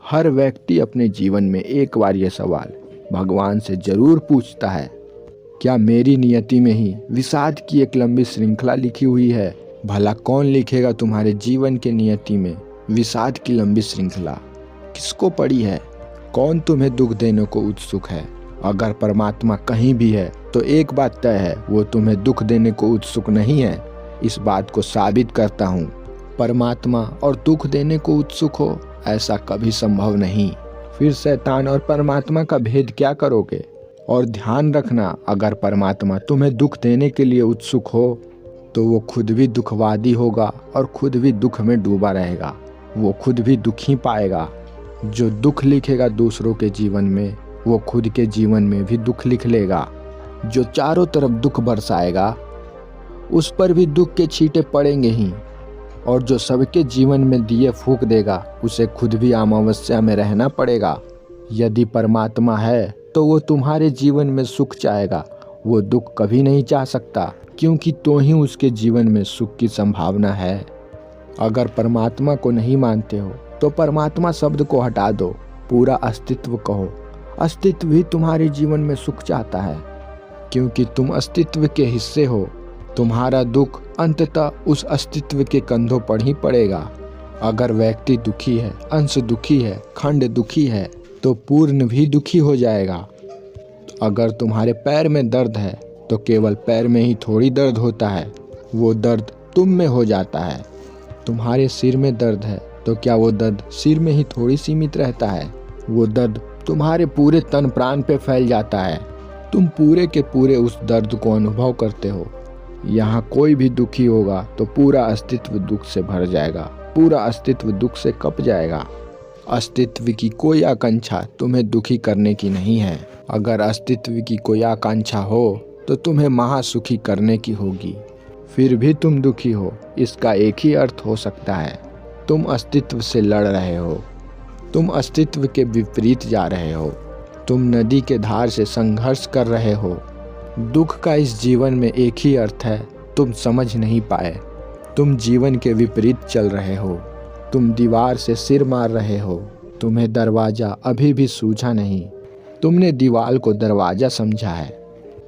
हर व्यक्ति अपने जीवन में एक बार यह सवाल भगवान से जरूर पूछता है, क्या मेरी नियति में ही विषाद की एक लंबी श्रृंखला लिखी हुई है? भला कौन लिखेगा तुम्हारे जीवन के नियति में विषाद की लंबी श्रृंखला? किसको पड़ी है? कौन तुम्हें दुख देने को उत्सुक है? अगर परमात्मा कहीं भी है तो एक बात तय है, वो तुम्हें दुख देने को उत्सुक नहीं है। इस बात को साबित करता हूँ। परमात्मा और दुख देने को उत्सुक हो, ऐसा कभी संभव नहीं। फिर शैतान और परमात्मा का भेद क्या करोगे? और ध्यान रखना, अगर परमात्मा तुम्हें दुख देने के लिए उत्सुक हो तो वो खुद भी दुखवादी होगा और खुद भी दुख में डूबा रहेगा। वो खुद भी दुख ही पाएगा। जो दुख लिखेगा दूसरों के जीवन में, वो खुद के जीवन में भी दुख लिख लेगा। जो चारों तरफ दुख बरसाएगा, उस पर भी दुख के छींटे पड़ेंगे ही। और जो सबके जीवन में दिए फूंक देगा, उसे खुद भी अमावस्या में रहना पड़ेगा। यदि परमात्मा है तो वो तुम्हारे जीवन में सुख चाहेगा, वो दुख कभी नहीं चाह सकता, क्योंकि तो ही उसके जीवन में सुख की संभावना है। अगर परमात्मा को नहीं मानते हो तो परमात्मा शब्द को हटा दो, पूरा अस्तित्व कहो। अस्तित्व ही तुम्हारे जीवन में सुख चाहता है, क्योंकि तुम अस्तित्व के हिस्से हो। तुम्हारा दुख अंततः उस अस्तित्व के कंधों पर ही पड़ेगा। अगर व्यक्ति दुखी है, अंश दुखी है, खंड दुखी है, तो पूर्ण भी दुखी हो जाएगा। अगर तुम्हारे पैर में दर्द है तो केवल पैर में ही थोड़ी दर्द होता है, वो दर्द तुम में हो जाता है। तुम्हारे सिर में दर्द है तो क्या वो दर्द सिर में ही थोड़ी सीमित रहता है? वो दर्द तुम्हारे पूरे तन प्राण पे फैल जाता है। तुम पूरे के पूरे उस दर्द को अनुभव करते हो। यहाँ कोई भी दुखी होगा तो पूरा अस्तित्व दुख से भर जाएगा, पूरा अस्तित्व दुख से कप जाएगा। अस्तित्व की कोई आकांक्षा तुम्हें दुखी करने की नहीं है। अगर अस्तित्व की कोई आकांक्षा हो तो तुम्हें महासुखी करने की होगी। फिर भी तुम दुखी हो, इसका एक ही अर्थ हो सकता है, तुम अस्तित्व से लड़ रहे हो। तुम अस्तित्व के विपरीत जा रहे हो। तुम नदी के धार से संघर्ष कर रहे हो। दुख का इस जीवन में एक ही अर्थ है, तुम समझ नहीं पाए। तुम जीवन के विपरीत चल रहे हो। तुम दीवार से सिर मार रहे हो। तुम्हें दरवाजा अभी भी सूझा नहीं। तुमने दीवार को दरवाजा समझा है।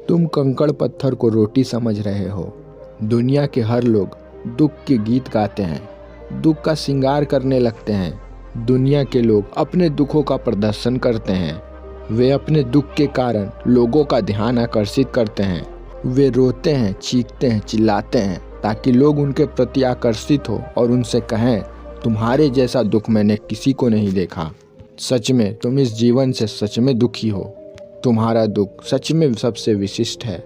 तुम कंकड़ पत्थर को रोटी समझ रहे हो। दुनिया के हर लोग दुख के गीत गाते हैं, दुख का श्रृंगार करने लगते हैं। दुनिया के लोग अपने दुखों का प्रदर्शन करते हैं। वे अपने दुख के कारण लोगों का ध्यान आकर्षित करते हैं। वे रोते हैं, चीखते हैं, चिल्लाते हैं, ताकि लोग उनके प्रति आकर्षित हो और उनसे कहें, तुम्हारे जैसा दुख मैंने किसी को नहीं देखा। सच में तुम इस जीवन से सच में दुखी हो। तुम्हारा दुख सच में सबसे विशिष्ट है।